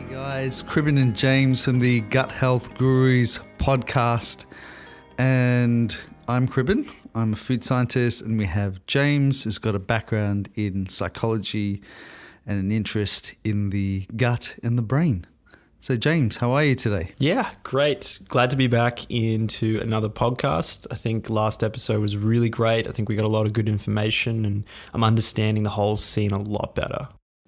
Guys, Kriben and James from the Gut Health Gurus podcast, and I'm Kriben. I'm a food scientist, and we have James, who's got a background in psychology and an interest in the gut and the brain. So James, how are you today? Yeah, great. Glad to be back into another podcast. I think last episode was really great. I think we got a lot of good information, and I'm understanding the whole scene a lot better.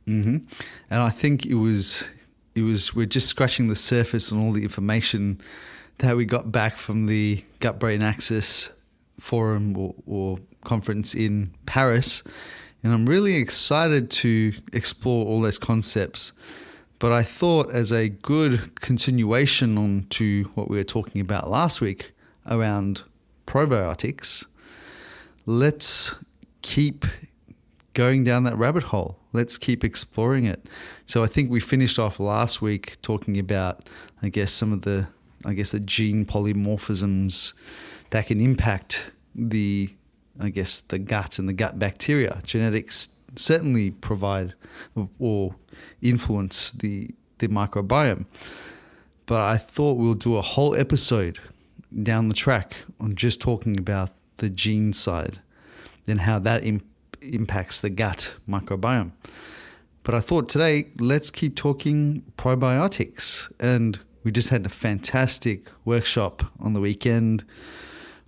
And I think we're just scratching the surface on all the information that we got back from the Gut Brain Axis forum or conference in Paris. And I'm really excited to explore all those concepts. But I thought, as a good continuation on to what we were talking about last week around probiotics, let's keep going down that rabbit hole. Let's keep exploring it. So I think we finished off last week talking about, some of the gene polymorphisms that can impact the gut and the gut bacteria. Genetics certainly provide or influence the microbiome. But I thought we'll do a whole episode down the track on just talking about the gene side and how that impacts the gut microbiome. But I thought today, let's keep talking probiotics. And we just had a fantastic workshop on the weekend.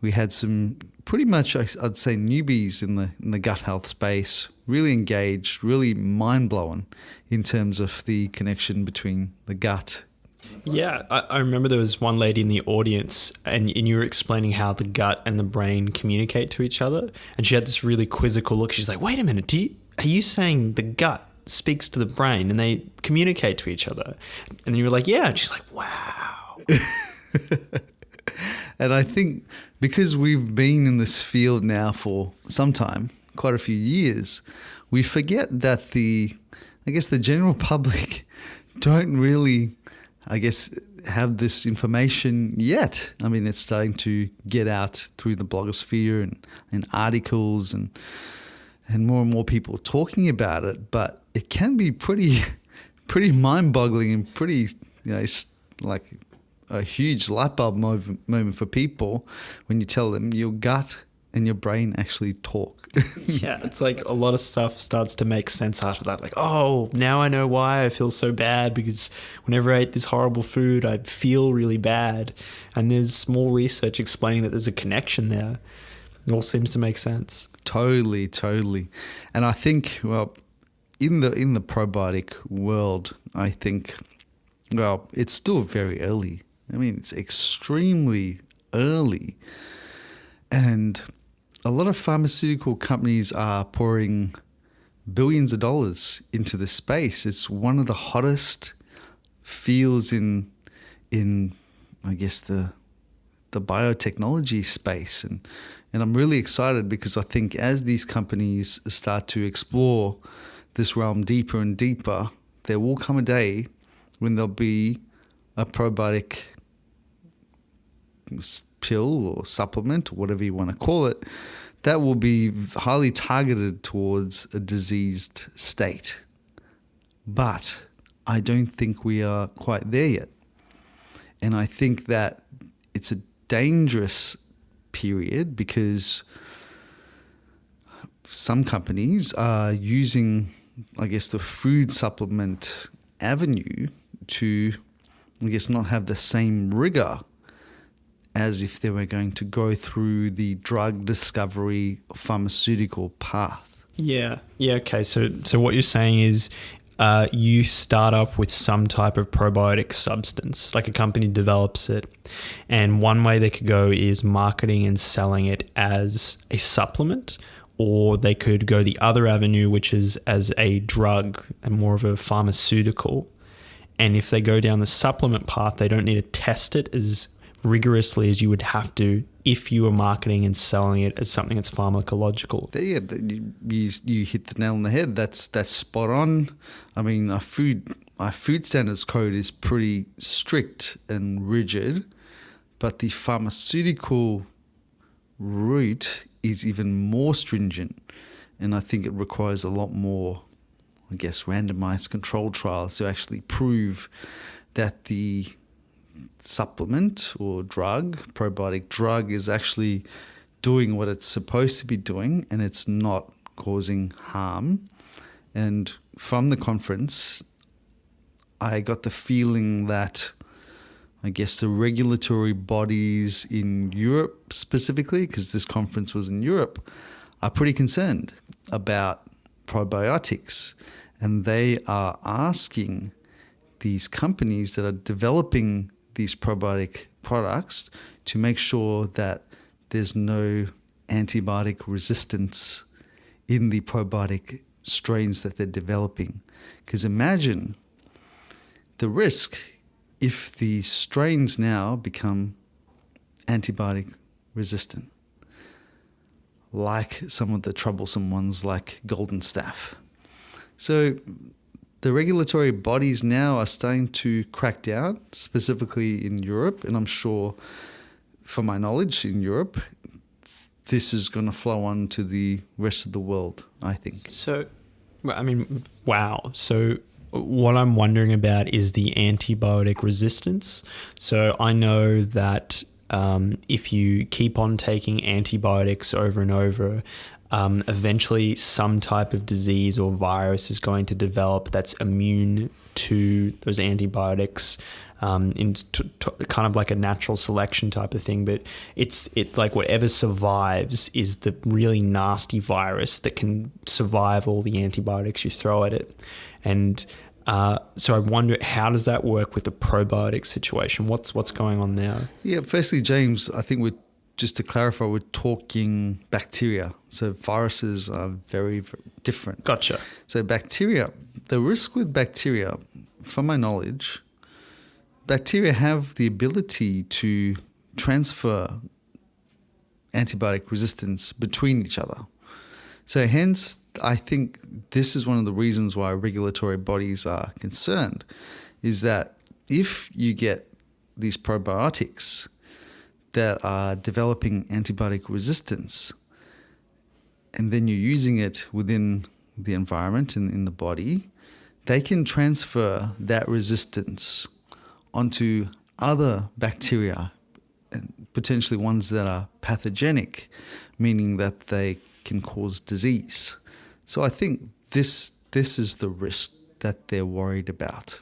We had some pretty much, I'd say, newbies in the gut health space, really engaged, really mind-blowing in terms of the connection between the gut. Yeah, I remember there was one lady in the audience and you were explaining how the gut and the brain communicate to each other. And she had this really quizzical look. She's like, wait a minute, are you saying the gut speaks to the brain and they communicate to each other? And then you were like, yeah. And she's like, wow. And I think because we've been in this field now for some time, quite a few years, we forget that the general public don't really, have this information yet. I mean, it's starting to get out through the blogosphere and articles and more and more people talking about it, but it can be pretty mind-boggling and pretty, like a huge light bulb moment for people when you tell them your gut and your brain actually talk. Yeah, it's like a lot of stuff starts to make sense after that. Like, oh, now I know why I feel so bad, because whenever I ate this horrible food, I feel really bad. And there's more research explaining that there's a connection there. It all seems to make sense. Totally. And I think, in the probiotic world, I think, it's still very early. I mean, it's extremely early. And a lot of pharmaceutical companies are pouring billions of dollars into this space. It's one of the hottest fields in the biotechnology space. And I'm really excited because I think as these companies start to explore this realm deeper and deeper, there will come a day when there'll be a probiotic pill or supplement, or whatever you want to call it, that will be highly targeted towards a diseased state. But I don't think we are quite there yet. And I think that it's a dangerous period because some companies are using, the food supplement avenue to, not have the same rigor as if they were going to go through the drug discovery pharmaceutical path. Yeah. Okay. So what you're saying is you start off with some type of probiotic substance, like a company develops it. And one way they could go is marketing and selling it as a supplement, or they could go the other avenue, which is as a drug and more of a pharmaceutical. And if they go down the supplement path, they don't need to test it as rigorously as you would have to if you were marketing and selling it as something that's pharmacological. Yeah, you hit the nail on the head. That's spot on. I mean, our food standards code is pretty strict and rigid, but the pharmaceutical route is even more stringent, and I think it requires a lot more I guess, randomized controlled trials to actually prove that the supplement or drug, probiotic drug, is actually doing what it's supposed to be doing and it's not causing harm. And from the conference, I got the feeling that, I guess, the regulatory bodies in Europe specifically, because this conference was in Europe, are pretty concerned about probiotics. And they are asking these companies that are developing these probiotic products to make sure that there's no antibiotic resistance in the probiotic strains that they're developing. Because imagine the risk if the strains now become antibiotic resistant, like some of the troublesome ones like golden staph. So the regulatory bodies now are starting to crack down, specifically in Europe, and I'm sure, from my knowledge, in Europe, this is going to flow on to the rest of the world, I think. So, I mean, wow. So what I'm wondering about is the antibiotic resistance. So I know that if you keep on taking antibiotics over and over, eventually some type of disease or virus is going to develop that's immune to those antibiotics, kind of like a natural selection type of thing. But it like whatever survives is the really nasty virus that can survive all the antibiotics you throw at it. And so I wonder, how does that work with the probiotic situation? What's going on there? Yeah, firstly, James, I think just to clarify, we're talking bacteria. So viruses are very, very different. Gotcha. So bacteria, the risk with bacteria, from my knowledge, bacteria have the ability to transfer antibiotic resistance between each other. So hence, I think this is one of the reasons why regulatory bodies are concerned, is that if you get these probiotics that are developing antibiotic resistance, and then you're using it within the environment and in the body, they can transfer that resistance onto other bacteria, and potentially ones that are pathogenic, meaning that they can cause disease. So I think this is the risk that they're worried about.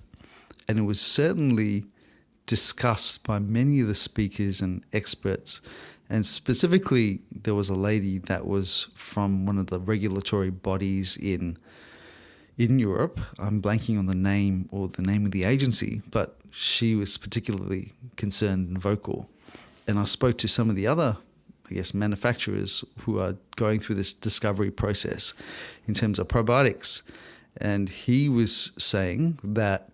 And it was certainly discussed by many of the speakers and experts. And specifically, there was a lady that was from one of the regulatory bodies in Europe. I'm blanking on the name or the name of the agency, but she was particularly concerned and vocal. And I spoke to some of the other, I guess, manufacturers who are going through this discovery process in terms of probiotics. And he was saying that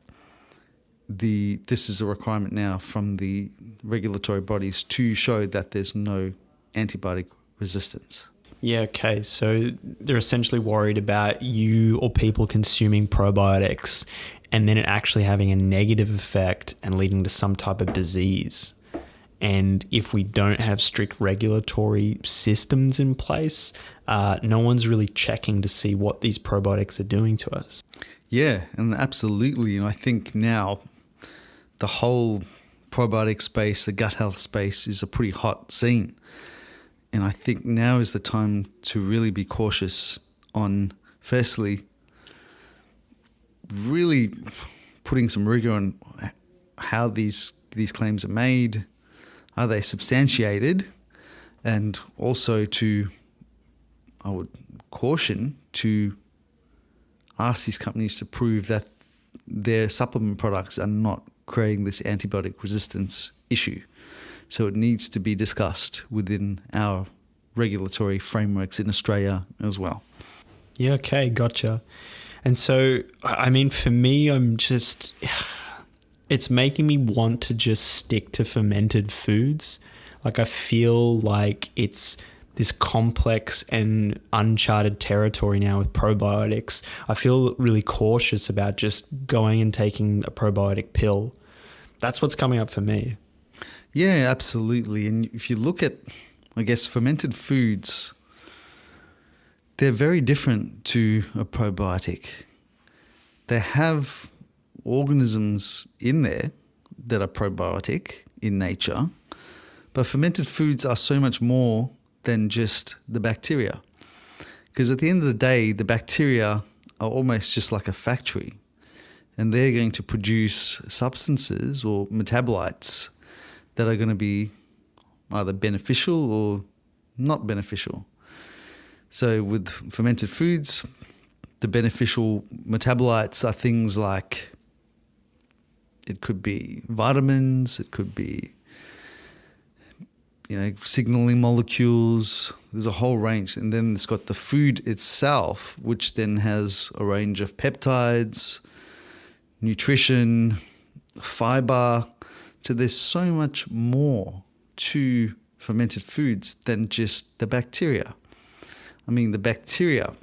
this is a requirement now from the regulatory bodies to show that there's no antibiotic resistance. Yeah, okay. So they're essentially worried about you or people consuming probiotics and then it actually having a negative effect and leading to some type of disease. And if we don't have strict regulatory systems in place, no one's really checking to see what these probiotics are doing to us. Yeah, and absolutely. And I think now the whole probiotic space, the gut health space, is a pretty hot scene. And I think now is the time to really be cautious on, firstly, really putting some rigor on how these claims are made. Are they substantiated? And also I would caution to ask these companies to prove that their supplement products are not creating this antibiotic resistance issue. So it needs to be discussed within our regulatory frameworks in Australia as well. Yeah, okay, gotcha. And so, I mean, for me, it's making me want to just stick to fermented foods. Like, I feel like it's this complex and uncharted territory now with probiotics. I feel really cautious about just going and taking a probiotic pill. That's what's coming up for me. Yeah, absolutely. And if you look at, I guess, fermented foods, they're very different to a probiotic. they have organisms in there that are probiotic in nature, but fermented foods are so much more than just the bacteria. Because at the end of the day, the bacteria are almost just like a factory, and they're going to produce substances or metabolites that are going to be either beneficial or not beneficial. So with fermented foods, the beneficial metabolites are things like, it could be vitamins, it could be signaling molecules. There's a whole range. And then it's got the food itself, which then has a range of peptides, nutrition, fiber. So there's so much more to fermented foods than just the bacteria. I mean, the bacteria,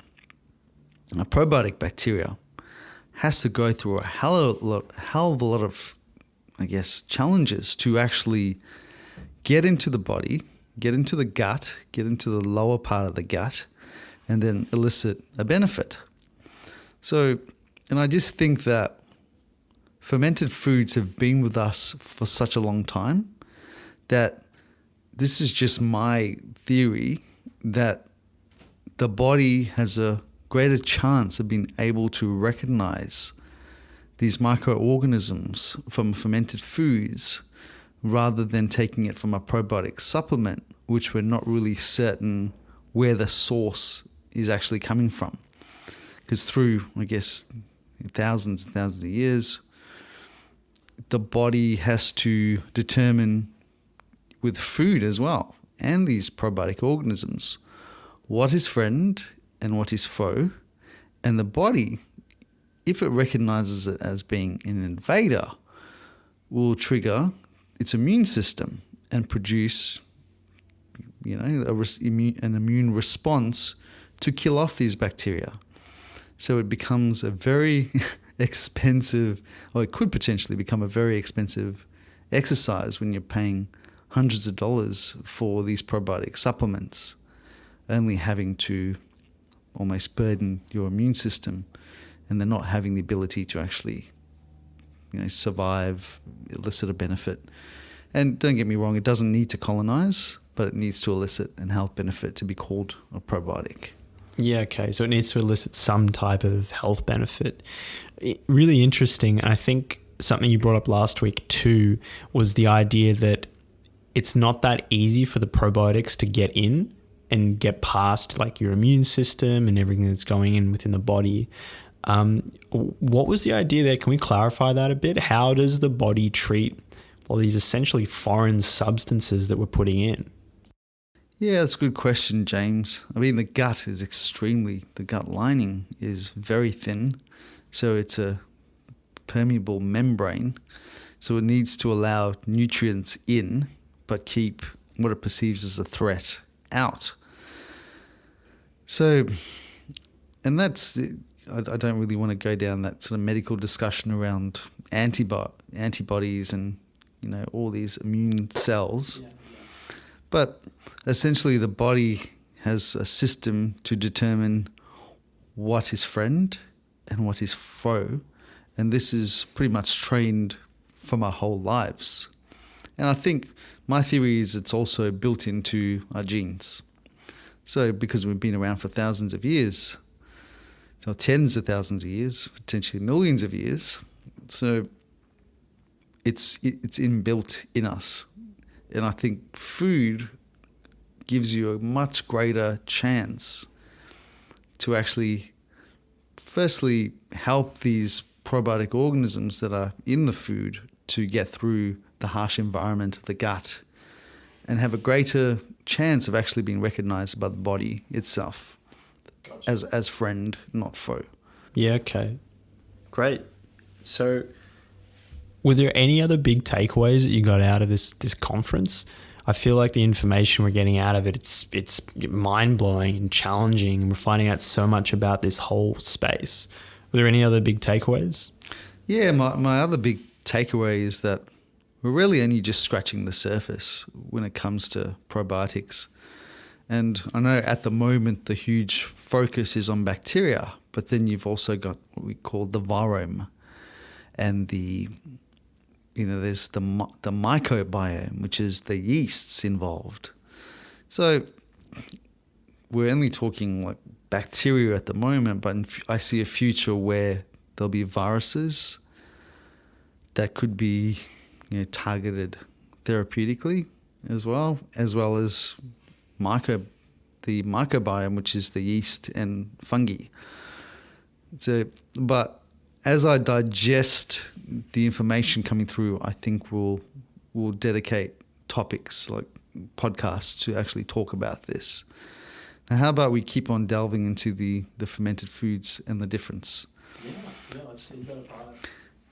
a probiotic bacteria, has to go through a hell of a lot of, challenges to actually get into the body, get into the gut, get into the lower part of the gut, and then elicit a benefit. So, and I just think that fermented foods have been with us for such a long time that this is just my theory that the body has a greater chance of being able to recognize these microorganisms from fermented foods rather than taking it from a probiotic supplement, which we're not really certain where the source is actually coming from. Because through, thousands and thousands of years, the body has to determine with food as well and these probiotic organisms what is friend and what is foe. And the body, if it recognizes it as being an invader, will trigger its immune system and produce, an immune response to kill off these bacteria. So it becomes a very expensive, or it could potentially become a very expensive exercise when you're paying hundreds of dollars for these probiotic supplements, only having to almost burden your immune system, and they're not having the ability to actually survive, elicit a benefit. And don't get me wrong, it doesn't need to colonize, but it needs to elicit and help benefit to be called a probiotic. Yeah, okay. So it needs to elicit some type of health benefit. Really interesting. I think something you brought up last week too was the idea that it's not that easy for the probiotics to get in and get past your immune system and everything that's going in within the body. What was the idea there? Can we clarify that a bit? How does the body treat these essentially foreign substances that we're putting in? Yeah, that's a good question, James. I mean, the gut lining is very thin, so it's a permeable membrane. So it needs to allow nutrients in, but keep what it perceives as a threat out. So, and that's, I don't really want to go down that sort of medical discussion around antibodies and, all these immune cells. Yeah. But essentially the body has a system to determine what is friend and what is foe. And this is pretty much trained from our whole lives. And I think my theory is it's also built into our genes. So because we've been around for thousands of years, or tens of thousands of years, potentially millions of years, so it's inbuilt in us. And I think food gives you a much greater chance to actually, firstly, help these probiotic organisms that are in the food to get through the harsh environment of the gut and have a greater chance of actually being recognized by the body itself. Gotcha. as friend, not foe. Yeah, okay. Great. So were there any other big takeaways that you got out of this conference? I feel like the information we're getting out of it, it's mind-blowing and challenging, and we're finding out so much about this whole space. Were there any other big takeaways? Yeah, my other big takeaway is that we're really only just scratching the surface when it comes to probiotics. And I know at the moment the huge focus is on bacteria, But then you've also got what we call the virome, and there's the microbiome, which is the yeasts involved. So we're only talking like bacteria at the moment, but I see a future where there'll be viruses that could be targeted therapeutically as well as the microbiome, which is the yeast and fungi. So, but as I digest the information coming through, I think we'll dedicate topics like podcasts to actually talk about this. Now, how about we keep on delving into the fermented foods and the difference? Yeah, let's see that apart.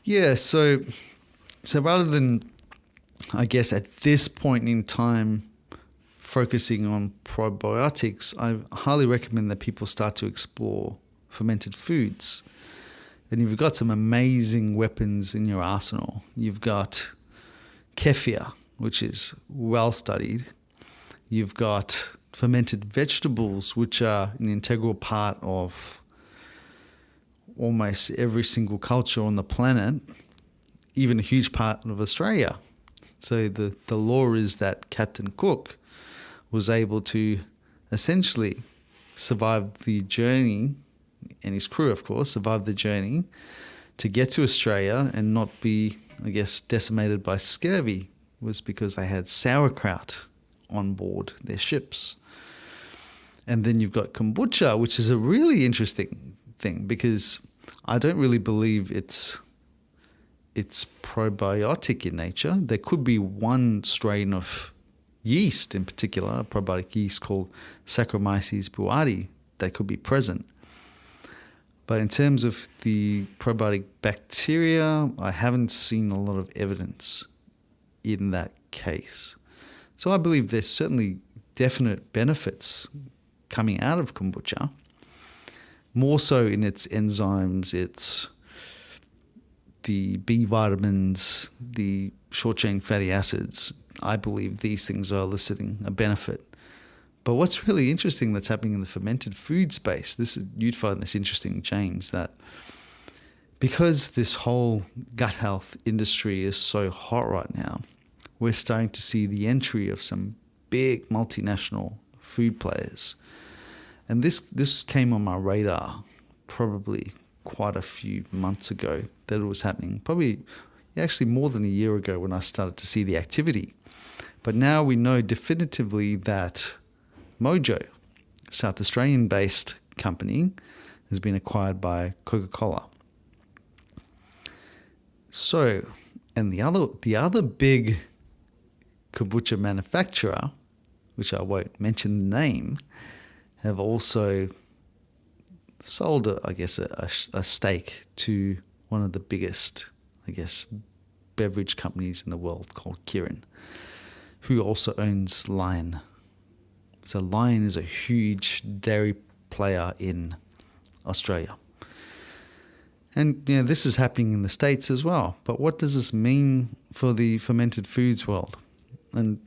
Yeah, so rather than, I guess, at this point in time, focusing on probiotics, I highly recommend that people start to explore fermented foods. And you've got some amazing weapons in your arsenal. You've got kefir, which is well studied. You've got fermented vegetables, which are an integral part of almost every single culture on the planet, even a huge part of Australia. So the law is that Captain Cook was able to essentially survive the journey, and his crew, of course, survived the journey to get to Australia and not be, I guess, decimated by scurvy, was because they had sauerkraut on board their ships. And then you've got kombucha, which is a really interesting thing because I don't really believe it's probiotic in nature. There could be one strain of yeast in particular, a probiotic yeast called Saccharomyces boulardii, that could be present. But in terms of the probiotic bacteria, I haven't seen a lot of evidence in that case. So I believe there's certainly definite benefits coming out of kombucha, more so in its enzymes, its the B vitamins, the short-chain fatty acids. I believe these things are eliciting a benefit. But what's really interesting that's happening in the fermented food space, you'd find this interesting, James, that because this whole gut health industry is so hot right now, we're starting to see the entry of some big multinational food players. And this came on my radar probably quite a few months ago that it was happening, probably actually more than a year ago when I started to see the activity. But now we know definitively that Mojo, South Australian-based company, has been acquired by Coca-Cola. So, and the other big kombucha manufacturer, which I won't mention the name, have also sold, a stake to one of the biggest, beverage companies in the world called Kirin, who also owns Lion. So Lion is a huge dairy player in Australia. And this is happening in the States as well. But what does this mean for the fermented foods world? And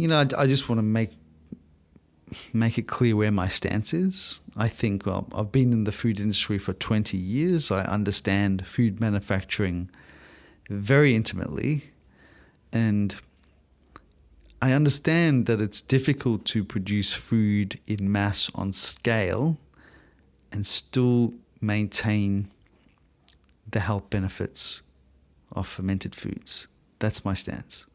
I just want to make it clear where my stance is. I think, I've been in the food industry for 20 years. I understand food manufacturing very intimately. And I understand that it's difficult to produce food in mass on scale and still maintain the health benefits of fermented foods. That's my stance.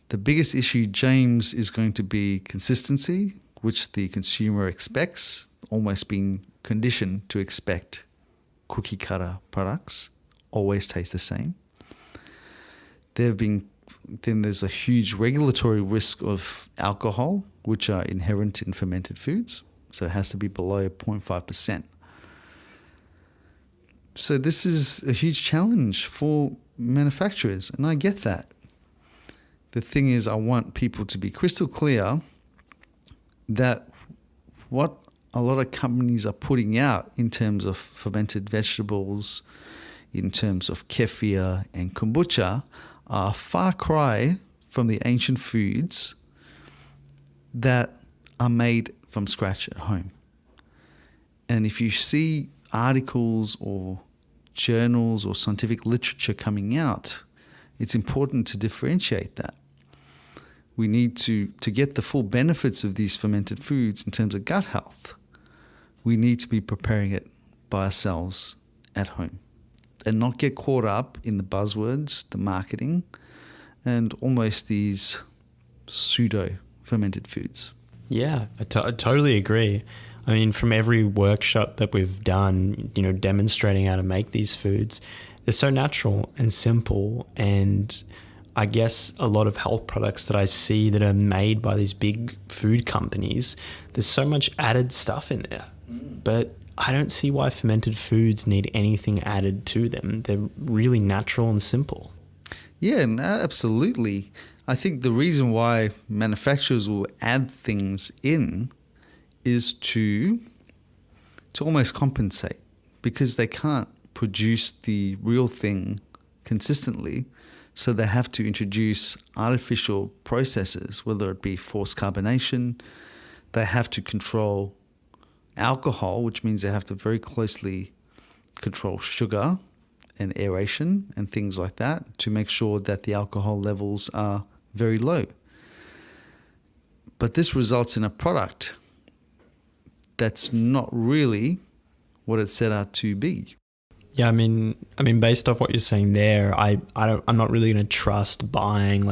The biggest issue, James, is going to be consistency, which the consumer expects, almost being conditioned to expect cookie cutter products always taste the same. Then there's a huge regulatory risk of alcohol, which are inherent in fermented foods. So it has to be below 0.5%. So this is a huge challenge for manufacturers, and I get that. The thing is, I want people to be crystal clear that what a lot of companies are putting out in terms of fermented vegetables, in terms of kefir and kombucha, are a far cry from the ancient foods that are made from scratch at home. And if you see articles or journals or scientific literature coming out, it's important to differentiate that. We need to get the full benefits of these fermented foods in terms of gut health. We need to be preparing it by ourselves at home and not get caught up in the buzzwords, the marketing, and almost these pseudo fermented foods. Yeah, I totally agree. I mean, from every workshop that we've done, demonstrating how to make these foods, they're so natural and simple. And I guess a lot of health products that I see that are made by these big food companies, there's so much added stuff in there. But I don't see why fermented foods need anything added to them. They're really natural and simple. Yeah, no, absolutely. I think the reason why manufacturers will add things in is to almost compensate, because they can't produce the real thing consistently. So they have to introduce artificial processes, whether it be forced carbonation. They have to control alcohol, which means they have to very closely control sugar and aeration and things like that to make sure that the alcohol levels are very low. But this results in a product that's not really what it's set out to be. Yeah, I mean, based off what you're saying there, I'm not really going to trust buying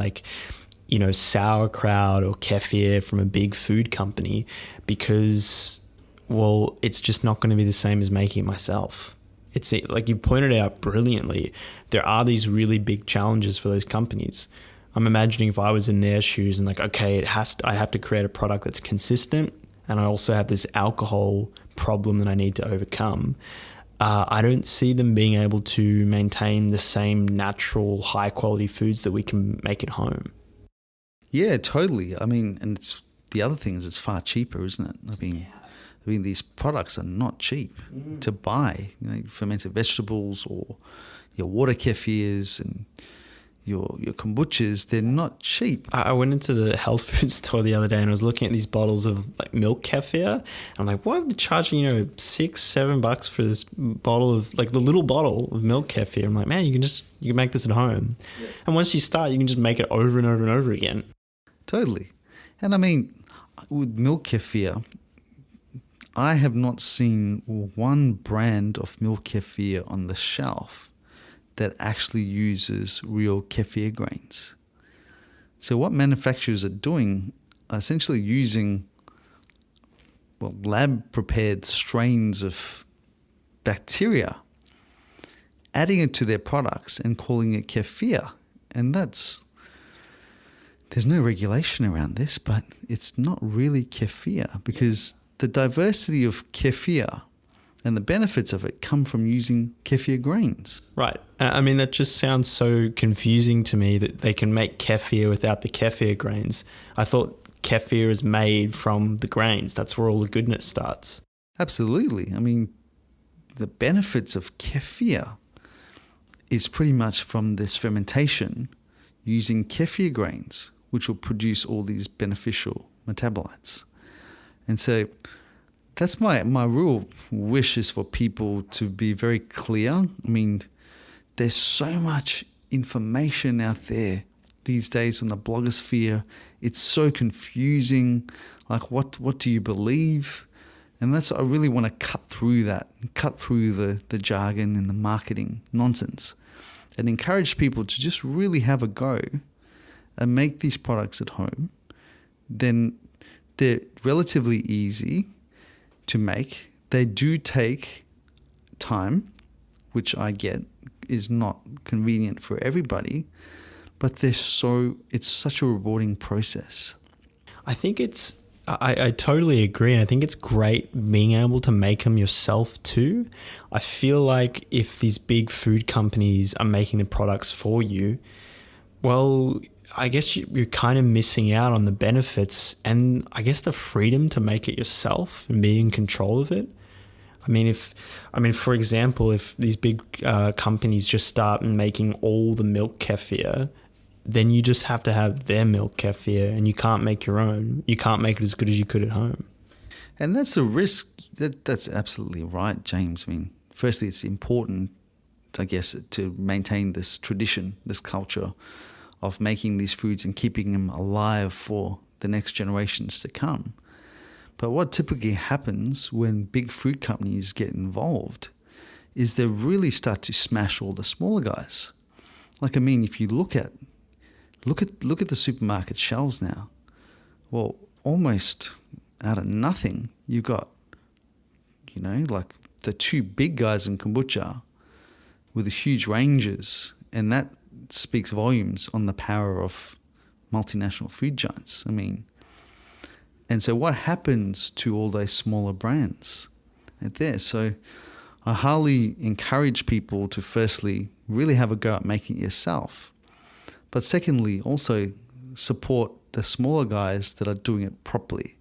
sauerkraut or kefir from a big food company because, well, it's just not going to be the same as making it myself. It's like you pointed out brilliantly, there are these really big challenges for those companies. I'm imagining if I was in their shoes and okay, I have to create a product that's consistent, and I also have this alcohol problem that I need to overcome. I don't see them being able to maintain the same natural, high quality foods that we can make at home. Yeah, totally. I mean, and the other thing is it's far cheaper, isn't it? I mean, these products are not cheap to buy. Fermented vegetables or your water kefirs and your kombuchas, they're not cheap. I went into the health food store the other day and I was looking at these bottles of milk kefir. I'm like, why are they charging $6-7 for this bottle of the little bottle of milk kefir? I'm like, man, you can make this at home. Yeah. And once you start, you can just make it over and over and over again. Totally. And I mean, with milk kefir, I have not seen one brand of milk kefir on the shelf that actually uses real kefir grains. So what manufacturers are doing are essentially using lab-prepared strains of bacteria, adding it to their products and calling it kefir. And there's no regulation around this, but it's not really kefir because the diversity of kefir and the benefits of it come from using kefir grains. Right. I mean, that just sounds so confusing to me that they can make kefir without the kefir grains. I thought kefir is made from the grains. That's where all the goodness starts. Absolutely. I mean, the benefits of kefir is pretty much from this fermentation using kefir grains, which will produce all these beneficial metabolites. And so that's my real wish is for people to be very clear. I mean, there's so much information out there these days on the blogosphere. It's so confusing. What do you believe? And I really want to cut through that, cut through the jargon and the marketing nonsense and encourage people to just really have a go and make these products at home. Then they're relatively easy to make. They do take time, which I get is not convenient for everybody, but it's such a rewarding process. I think I totally agree. And I think it's great being able to make them yourself too. I feel like if these big food companies are making the products for you, well, I guess you're kind of missing out on the benefits and I guess the freedom to make it yourself and be in control of it. For example, if these big companies just start making all the milk kefir, then you just have to have their milk kefir and you can't make your own. You can't make it as good as you could at home. And that's a risk That's absolutely right, James. I mean, firstly, it's important, I guess, to maintain this tradition, this culture of making these foods and keeping them alive for the next generations to come. But what typically happens when big food companies get involved is they really start to smash all the smaller guys. Like, I mean, if you look at the supermarket shelves now, well, almost out of nothing, you got, like the two big guys in kombucha with the huge ranges, and that speaks volumes on the power of multinational food giants. I mean, and so what happens to all those smaller brands out there? So I highly encourage people to firstly really have a go at making it yourself, but secondly also support the smaller guys that are doing it properly.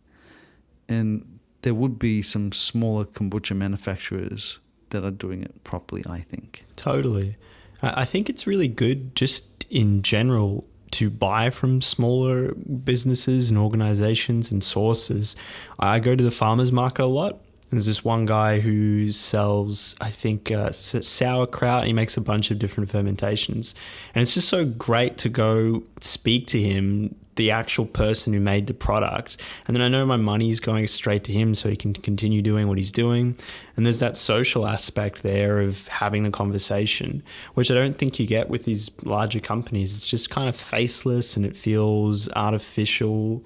And there would be some smaller kombucha manufacturers that are doing it properly, I think. Totally. I think it's really good just in general to buy from smaller businesses and organizations and sources. I go to the farmers market a lot. There's this one guy who sells, I think, sauerkraut. He makes a bunch of different fermentations. And it's just so great to go speak to him, the actual person who made the product. And then I know my money's going straight to him so he can continue doing what he's doing. And there's that social aspect there of having the conversation, which I don't think you get with these larger companies. It's just kind of faceless and it feels artificial.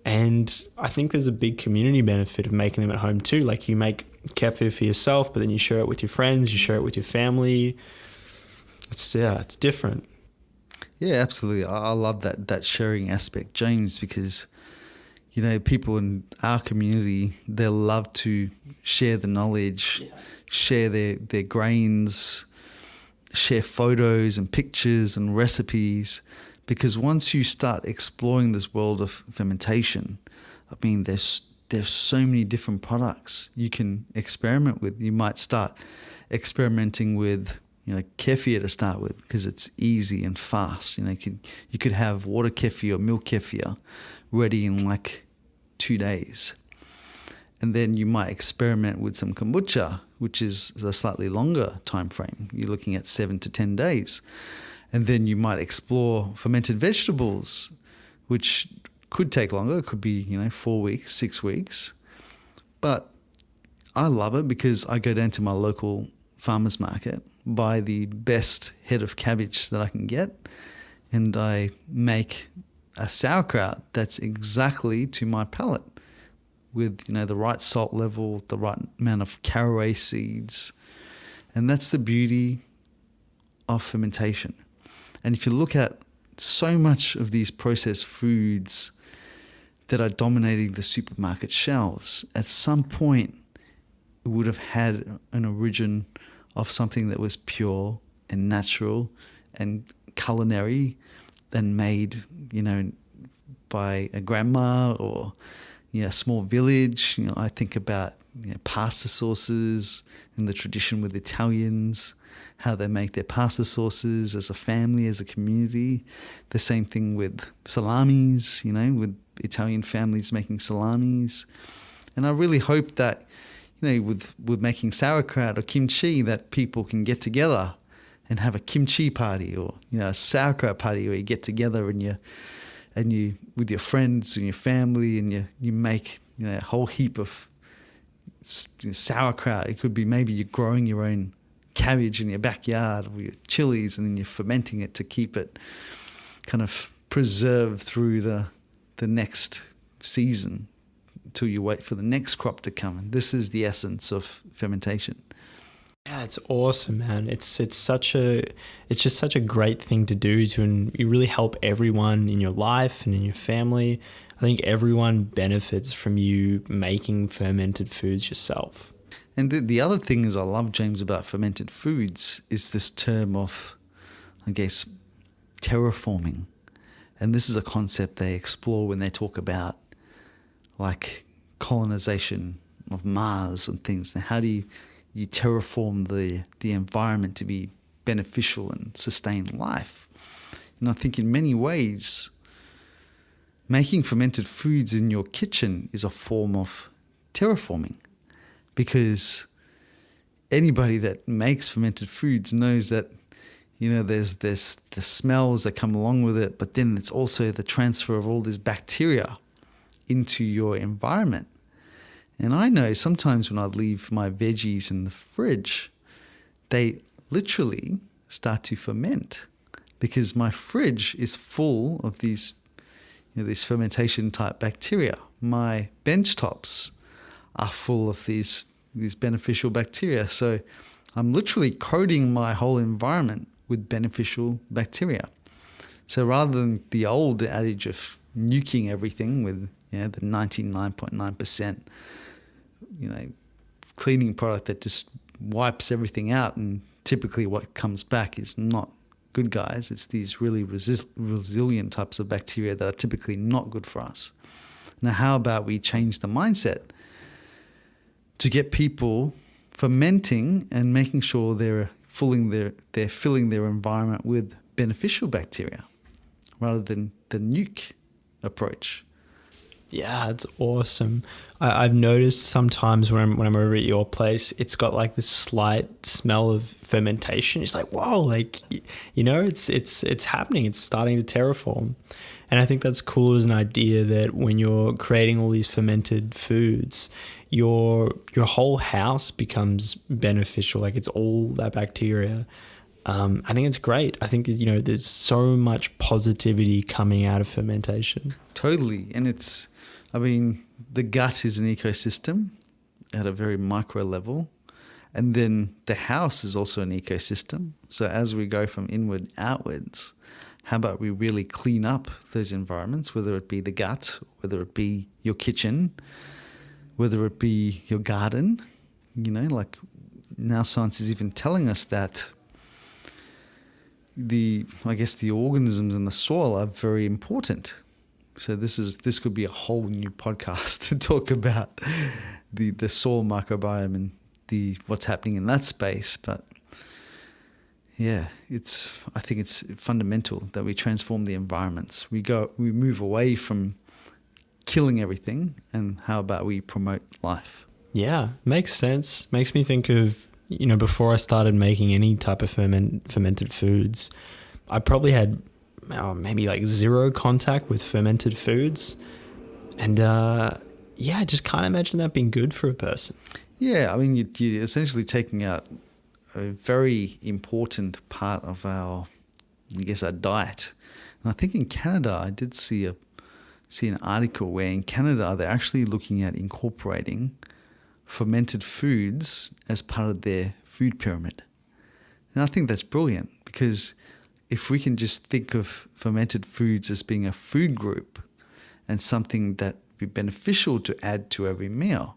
And I think there's a big community benefit of making them at home too. Like, you make kefir for yourself, but then you share it with your friends, you share it with your family. It's different. Yeah, absolutely. I love that sharing aspect, James, because, people in our community, they love to share the knowledge, share their grains, share photos and pictures and recipes. Because once you start exploring this world of fermentation, I mean, there's so many different products you can experiment with. You might start experimenting with, kefir to start with, because it's easy and fast. You could have water kefir or milk kefir ready in like 2 days. And then you might experiment with some kombucha, which is a slightly longer time frame. You're looking at 7 to 10 days. And then you might explore fermented vegetables, which could take longer. It could be, 4 weeks, 6 weeks. But I love it because I go down to my local farmer's market, buy the best head of cabbage that I can get, and I make a sauerkraut that's exactly to my palate with, the right salt level, the right amount of caraway seeds. And that's the beauty of fermentation. And if you look at so much of these processed foods that are dominating the supermarket shelves, at some point it would have had an origin of something that was pure and natural and culinary and made, by a grandma or, a small village. I think about, pasta sauces and the tradition with Italians, how they make their pasta sauces as a family, as a community. The same thing with salamis, with Italian families making salamis. And I really hope that, with making sauerkraut or kimchi, that people can get together and have a kimchi party or, a sauerkraut party where you get together and you with your friends and your family and you make, a whole heap of sauerkraut. It could be maybe you're growing your own cabbage in your backyard or your chilies, and then you're fermenting it to keep it kind of preserved through the next season until you wait for the next crop to come. And this is the essence of fermentation. Yeah, it's awesome, man. It's just such a great thing to do and you really help everyone in your life and in your family. I think everyone benefits from you making fermented foods yourself. And the other thing is I love, James, about fermented foods is this term of, I guess, terraforming. And this is a concept they explore when they talk about like colonization of Mars and things. Now, how do you terraform the environment to be beneficial and sustain life? And I think in many ways, making fermented foods in your kitchen is a form of terraforming. because anybody that makes fermented foods knows that, there's the smells that come along with it, but then it's also the transfer of all this bacteria into your environment. And I know sometimes when I leave my veggies in the fridge, they literally start to ferment because my fridge is full of these fermentation type bacteria. My bench tops are full of these beneficial bacteria. So I'm literally coating my whole environment with beneficial bacteria. So rather than the old adage of nuking everything with the 99.9% cleaning product that just wipes everything out, and typically what comes back is not good, guys. It's these really resilient types of bacteria that are typically not good for us. Now, how about we change the mindset to get people fermenting and making sure they're filling their environment with beneficial bacteria rather than the nuke approach? Yeah, it's awesome. I've noticed sometimes when I'm over at your place, it's got like this slight smell of fermentation. It's like, whoa, like, it's happening. It's starting to terraform. And I think that's cool as an idea that when you're creating all these fermented foods, your whole house becomes beneficial. Like it's all that bacteria. I think it's great. I think, there's so much positivity coming out of fermentation. Totally. And the gut is an ecosystem at a very micro level. And then the house is also an ecosystem. So as we go from inward outwards, how about we really clean up those environments, whether it be the gut, whether it be your kitchen, whether it be your garden, like now science is even telling us that the organisms in the soil are very important. So this could be a whole new podcast to talk about the soil microbiome and what's happening in that space. But yeah, I think it's fundamental that we transform the environments. We move away from killing everything, and how about we promote life? Yeah, makes sense. Makes me think of, before I started making any type of fermented foods, I probably had maybe like zero contact with fermented foods. And I just can't imagine that being good for a person. Yeah, you're essentially taking out a very important part of our diet. And I think in Canada, I did see an article where in Canada, they're actually looking at incorporating fermented foods as part of their food pyramid. And I think that's brilliant, because if we can just think of fermented foods as being a food group and something that would be beneficial to add to every meal.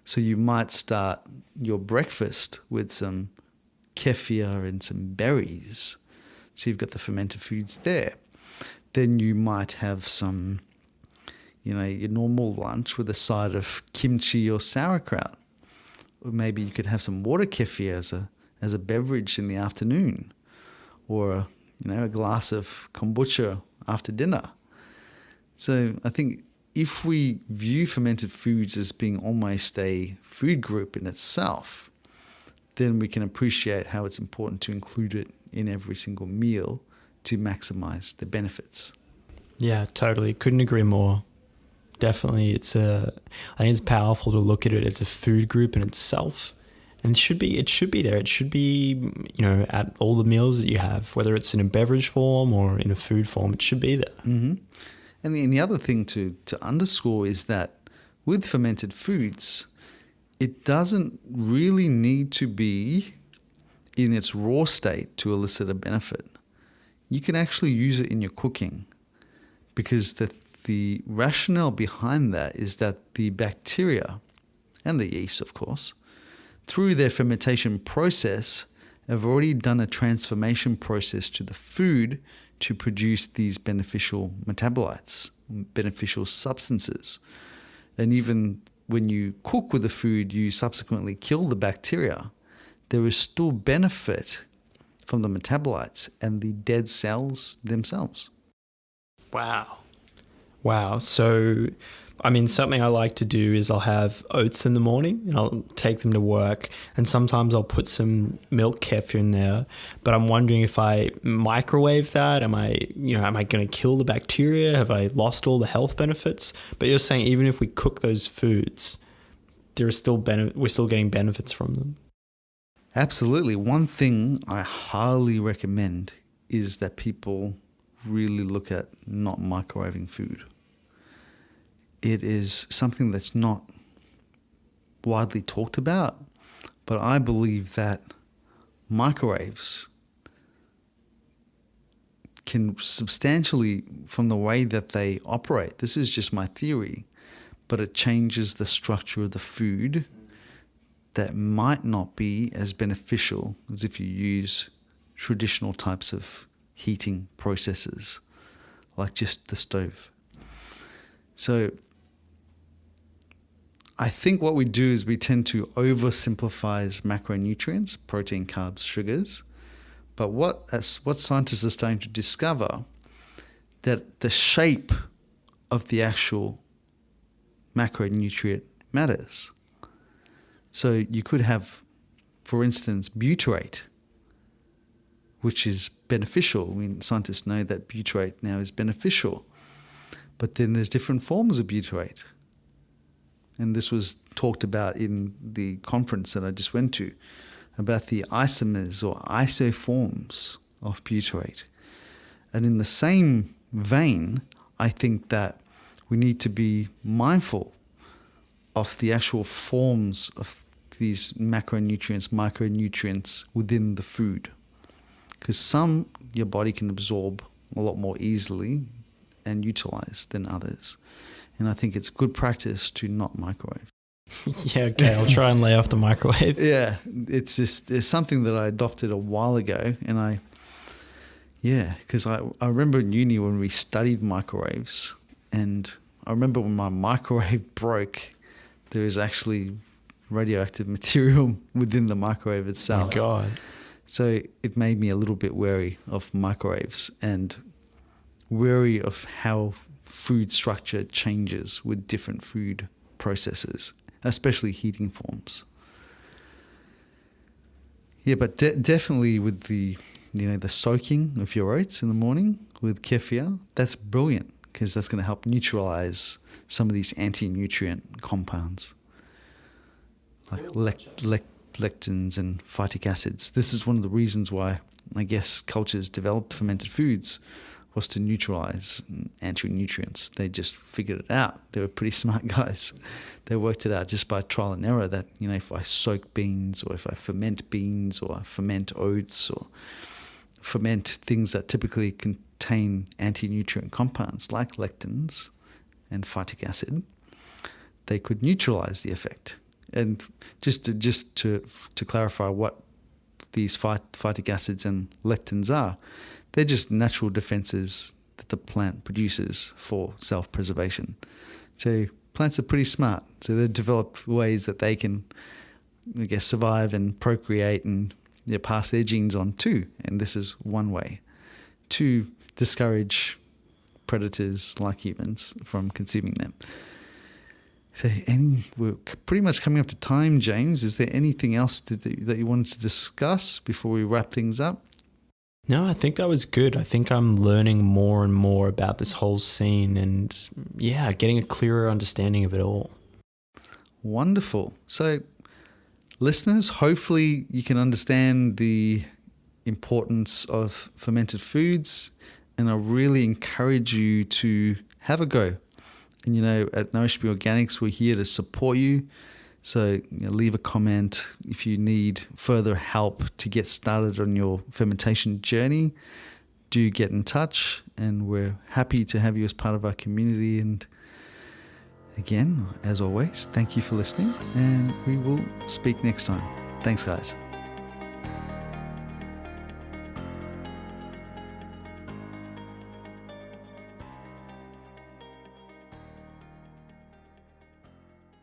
So you might start your breakfast with some kefir and some berries. So you've got the fermented foods there. Then you might have some, your normal lunch with a side of kimchi or sauerkraut. Or maybe you could have some water kefir as a beverage in the afternoon, or a glass of kombucha after dinner. So I think if we view fermented foods as being almost a food group in itself, then we can appreciate how it's important to include it in every single meal to maximize the benefits. Yeah, totally. Couldn't agree more. Definitely, I think it's powerful to look at it as a food group in itself. And it should be there. It should be, at all the meals that you have, whether it's in a beverage form or in a food form, it should be there. Mm-hmm. And the other thing to underscore is that with fermented foods, it doesn't really need to be in its raw state to elicit a benefit. You can actually use it in your cooking, because the rationale behind that is that the bacteria and the yeast, of course, through their fermentation process, have already done a transformation process to the food to produce these beneficial metabolites, beneficial substances. And even when you cook with the food, you subsequently kill the bacteria, there is still benefit from the metabolites and the dead cells themselves. Wow. So I mean, something I like to do is I'll have oats in the morning and I'll take them to work, and sometimes I'll put some milk kefir in there. But I'm wondering, if I microwave that, am I going to kill the bacteria? Have I lost all the health benefits? But you're saying even if we cook those foods, we're still getting benefits from them. Absolutely. One thing I highly recommend is that people really look at not microwaving food. It is something that's not widely talked about, but I believe that microwaves can substantially, from the way that they operate, this is just my theory, but it changes the structure of the food that might not be as beneficial as if you use traditional types of heating processes, like just the stove. So I think what we do is we tend to oversimplify macronutrients, protein, carbs, sugars. But what scientists are starting to discover, that the shape of the actual macronutrient matters. So you could have, for instance, butyrate, which is beneficial. I mean, scientists know that butyrate now is beneficial. But then there's different forms of butyrate. And this was talked about in the conference that I just went to, about the isomers or isoforms of butyrate. And in the same vein, I think that we need to be mindful of the actual forms of these macronutrients, micronutrients within the food. Because some your body can absorb a lot more easily and utilize than others. And I think it's good practice to not microwave. Yeah, okay, I'll try and lay off the microwave. Yeah, it's something that I adopted a while ago. And because I remember in uni when we studied microwaves, and I remember when my microwave broke, there is actually radioactive material within the microwave itself. Oh, God. So it made me a little bit wary of microwaves and wary of how food structure changes with different food processes, especially heating forms. Yeah, but definitely with the soaking of your oats in the morning with kefir, that's brilliant, because that's going to help neutralize some of these anti-nutrient compounds like lectins and phytic acids. This is one of the reasons why, I guess, cultures developed fermented foods, was to neutralize anti-nutrients. They just figured it out. They were pretty smart guys. They worked it out just by trial and error that, if I soak beans, or if I ferment beans, or I ferment oats, or ferment things that typically contain anti-nutrient compounds like lectins and phytic acid, they could neutralize the effect. And just to clarify what these phytic acids and lectins are, they're just natural defenses that the plant produces for self-preservation. So plants are pretty smart. So they've developed ways that they can, I guess, survive and procreate and pass their genes on too. And this is one way to discourage predators like humans from consuming them. So we're pretty much coming up to time, James. Is there anything else that you wanted to discuss before we wrap things up? No, I think that was good. I think I'm learning more and more about this whole scene and, getting a clearer understanding of it all. Wonderful. So, listeners, hopefully you can understand the importance of fermented foods, and I really encourage you to have a go. And, at Nourish Me Organics, we're here to support you. So leave a comment if you need further help to get started on your fermentation journey. Do get in touch, and we're happy to have you as part of our community. And again, as always, thank you for listening, and we will speak next time. Thanks, guys.